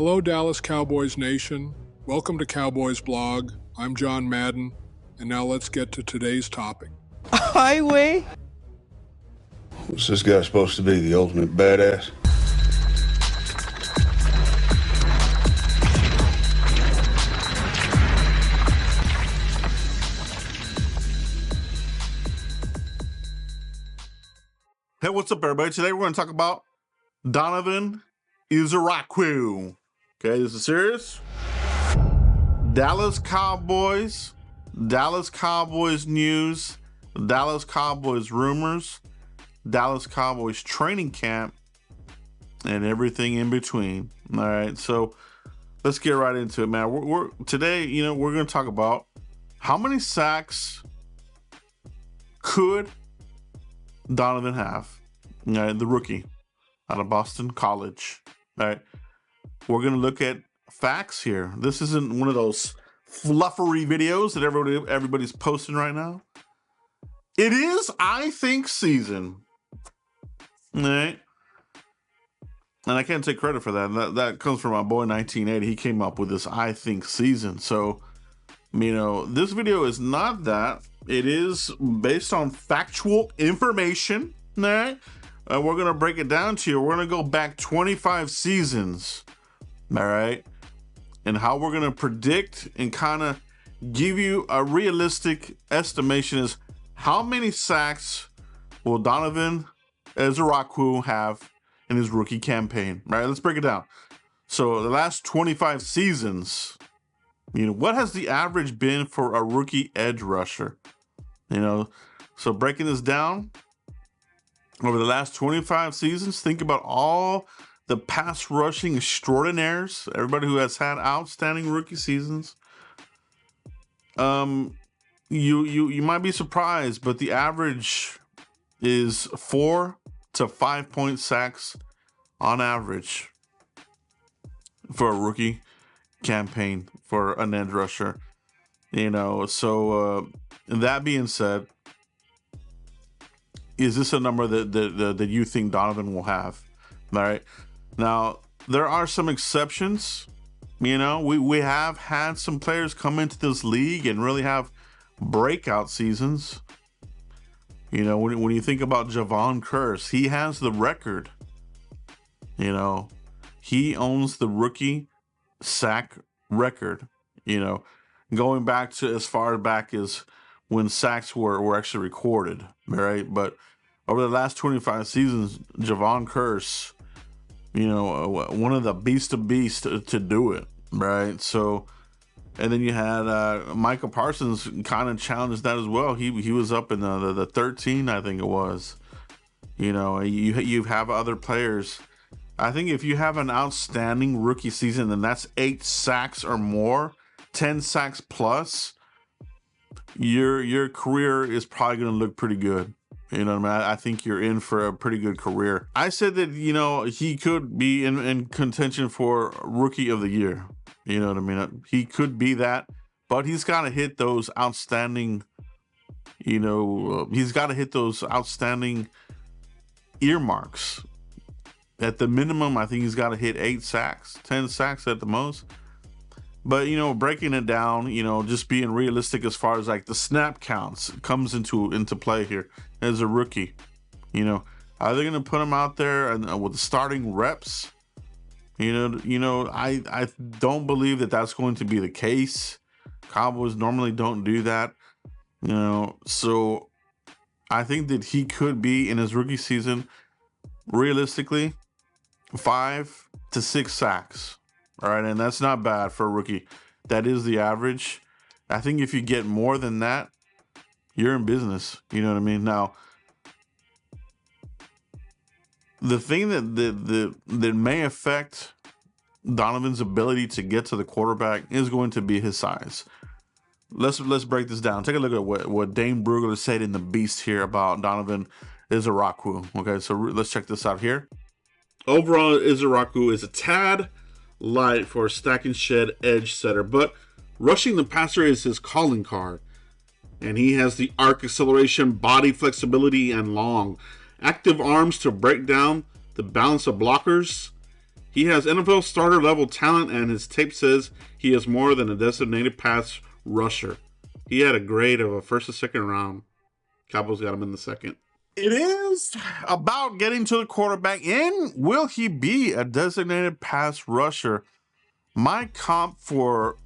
Hello, Dallas Cowboys Nation. Welcome to Cowboys Blog. I'm John Madden, and now let's get to today's topic. Highway? What's this guy supposed to be, the ultimate badass? Hey, what's up, everybody? Today we're going to talk about Donovan Ezeiruaku. Okay, this is serious. Dallas Cowboys news, Dallas Cowboys rumors, Dallas Cowboys training camp, and everything in between. All right, so let's get right into it, man. Today, we're going to talk about how many sacks could Donovan have, the rookie out of Boston College. All right, we're gonna look at facts here. This isn't one of those fluffery videos that everybody's posting right now. It is, I think, season. All right, and I can't take credit for that. That comes from my boy 1980. He came up with this "I think" season. So, this video is not that. It is based on factual information. All right, we're gonna break it down to you. We're gonna go back 25 seasons. All right, and how we're gonna predict and kind of give you a realistic estimation is how many sacks will Donovan Ezeiruaku have in his rookie campaign. Right, let's break it down. So the last 25 seasons, what has the average been for a rookie edge rusher? So breaking this down over the last 25 seasons, think about all the pass rushing extraordinaires, everybody who has had outstanding rookie seasons. You might be surprised, but the average is 4 to 5 point sacks on average for a rookie campaign for an edge rusher. So that being said, is this a number that you think Donovan will have? All right. Now, there are some exceptions. We have had some players come into this league and really have breakout seasons. When you think about Javon Curse, he has the record. He owns the rookie sack record. Going back to as far back as when sacks were actually recorded, right? But over the last 25 seasons, Javon Curse, one of the beast of beasts to do it, right? So, and then you had Micah Parsons kind of challenged that as well. He was up in the 13, I think it was. You have other players. I think if you have an outstanding rookie season, then that's 8 sacks or more, 10 sacks plus. Your career is probably going to look pretty good. I think you're in for a pretty good career. I said that, he could be in contention for rookie of the year. You know what I mean? He could be that, but he's got to hit those outstanding, he's got to hit those outstanding earmarks. At the minimum, I think he's got to hit 8 sacks, 10 sacks at the most. But, breaking it down, just being realistic as far as like the snap counts comes into play here as a rookie. Are they going to put him out there and with the starting reps? I don't believe that that's going to be the case. Cowboys normally don't do that. So I think that he could be in his rookie season, realistically, 5 to 6 sacks. All right, and that's not bad for a rookie. That is the average. I think if you get more than that, you're in business. You know what I mean? Now, the thing that may affect Donovan's ability to get to the quarterback is going to be his size. Let's break this down. Take a look at what Dane Brugler said in The Beast here about Donovan Ezeiruaku. Okay, so let's check this out here. Overall, Ezeiruaku is a tad light for a stack and shed edge setter, but rushing the passer is his calling card. And he has the arc acceleration, body flexibility, and long active arms to break down the balance of blockers. He has NFL starter level talent, and his tape says he is more than a designated pass rusher. He had a grade of a first or second round. Cowboys got him in the second. It is about getting to the quarterback, and will he be a designated pass rusher? My comp for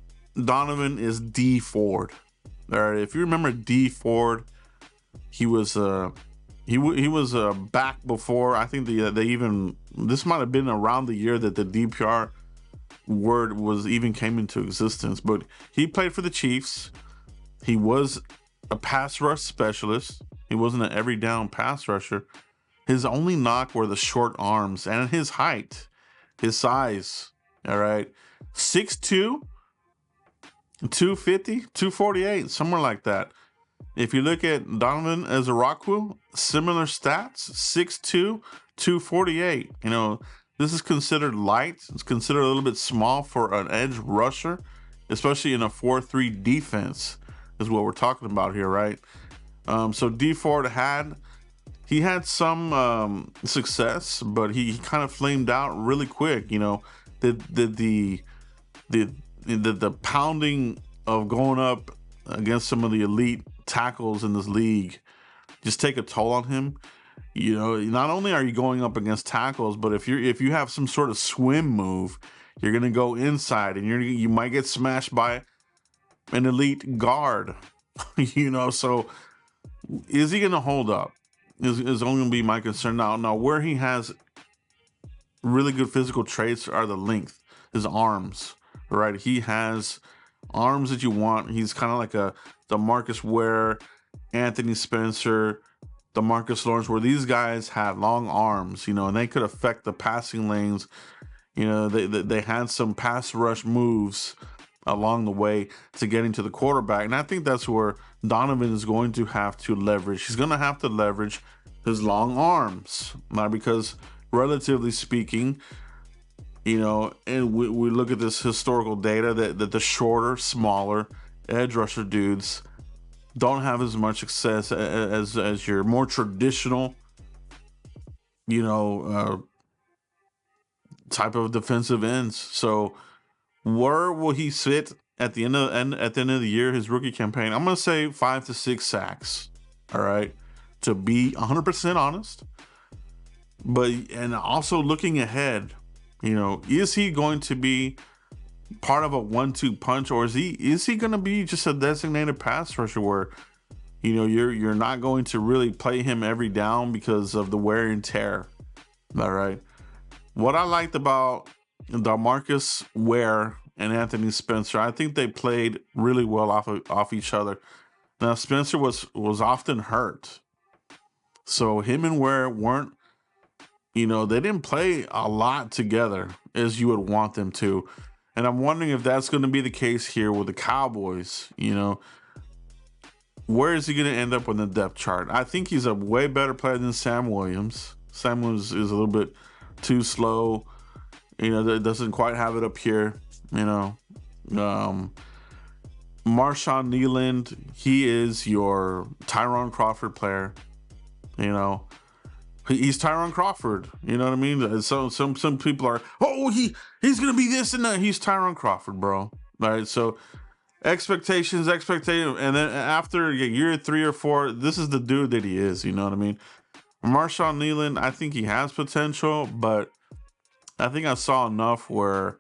Donovan is D Ford. All right, if you remember D Ford, he was back before. I think they even, this might have been around the year that the DPR word was even came into existence. But he played for the Chiefs. He was a pass rush specialist. He wasn't an every down pass rusher. His only knock were the short arms and his height, his size. All right, 6'2", 250, 248, somewhere like that. If you look at Donovan Ezeiruaku, similar stats, 6'2", 248. You know, this is considered light. It's considered a little bit small for an edge rusher, especially in a 4-3 defense, is what we're talking about here, right? So D Ford had some success, but he kind of flamed out really quick. You know, the pounding of going up against some of the elite tackles in this league just take a toll on him. You know, not only are you going up against tackles, but if you have some sort of swim move, you're gonna go inside and you might get smashed by an elite guard. You know, so is he gonna hold up? Is only gonna be my concern. Now where he has really good physical traits are the length, his arms, right? He has arms that you want. He's kind of like a DeMarcus Ware, Anthony Spencer, DeMarcus Lawrence, where these guys had long arms, you know, and they could affect the passing lanes. You know, they had some pass rush moves along the way to getting to the quarterback. And I think that's where Donovan is going to have to leverage. He's going to have to leverage his long arms, not because relatively speaking, you know, and we look at this historical data that the shorter, smaller edge rusher dudes don't have as much success as your more traditional, you know, type of defensive ends. So where will he sit at the end of the year, his rookie campaign? I'm gonna say 5 to 6 sacks. All right, to be 100% honest. But and also looking ahead, you know, is he going to be part of a 1-2 punch, or is he going to be just a designated pass rusher where, you know, you're not going to really play him every down because of the wear and tear? All right. What I liked about DeMarcus Ware and Anthony Spencer, I think they played really well off each other. Now Spencer was often hurt, so him and Ware weren't, you know, they didn't play a lot together as you would want them to. And I'm wondering if that's going to be the case here with the Cowboys. You know, where is he going to end up on the depth chart? I think he's a way better player than Sam Williams. Sam Williams is a little bit too slow. You know, that doesn't quite have it up here. You know, Marshawn Nealand, he is your Tyron Crawford player. You know, he's Tyron Crawford. You know what I mean? Some people are, oh, he's gonna be this and that. He's Tyron Crawford, bro. All right, so expectations, and then after year 3 or 4, this is the dude that he is. You know what I mean? Marshawn Nealand, I think he has potential, but I think I saw enough where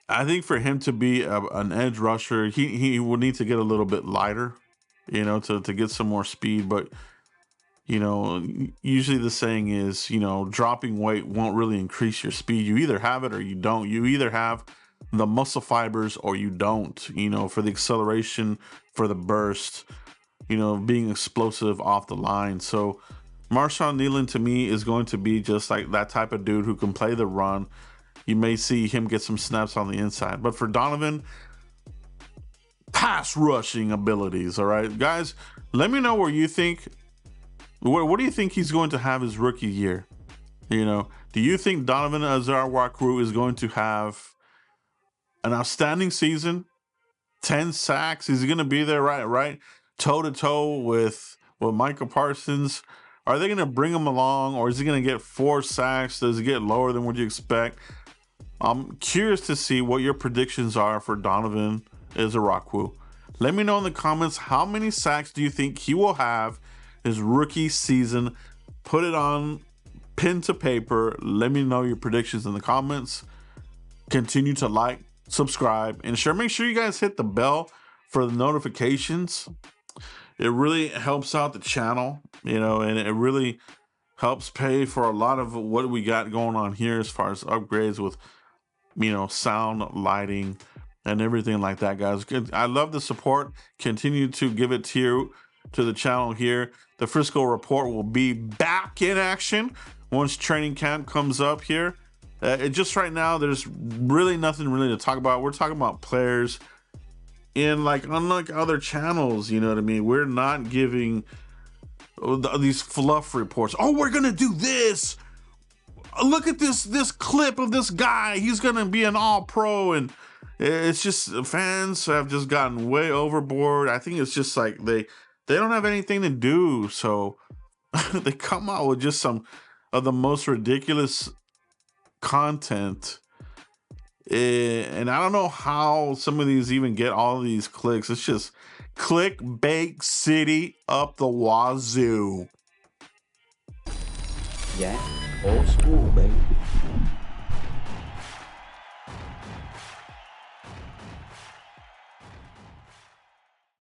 I think for him to be an edge rusher, he will need to get a little bit lighter, you know, to get some more speed. But, you know, usually the saying is, you know, dropping weight won't really increase your speed. You either have it or you don't. You either have the muscle fibers or you don't, you know, for the acceleration, for the burst, you know, being explosive off the line. So Marshawn Nealand to me is going to be just like that type of dude who can play the run. You may see him get some snaps on the inside. But for Donovan, pass rushing abilities, all right? Guys, let me know where you think, what do you think he's going to have his rookie year? You know, do you think Donovan Ezeiruaku is going to have an outstanding season? 10 sacks? Is he going to be there right toe-to-toe with Micah Parsons, Are they going to bring him along, or is he going to get 4 sacks? Does it get lower than what you expect? I'm curious to see what your predictions are for Donovan Ezeiruaku. Let me know in the comments, how many sacks do you think he will have his rookie season? Put it on pen to paper. Let me know your predictions in the comments. Continue to like, subscribe, and share. Make sure you guys hit the bell for the notifications. It really helps out the channel, and it really helps pay for a lot of what we got going on here as far as upgrades with, sound, lighting, and everything like that, guys. I love the support. Continue to give it to the channel here. The Frisco report will be back in action once training camp comes up here. Just right now, there's really nothing really to talk about. We're talking about players. And unlike other channels, you know what I mean? We're not giving these fluff reports. Oh, we're going to do this. Look at this clip of this guy. He's going to be an all-pro. And it's just, fans have just gotten way overboard. I think it's just like they don't have anything to do. So they come out with just some of the most ridiculous content. And I don't know how some of these even get all of these clicks. It's just clickbait city up the wazoo. Yeah, old school, baby.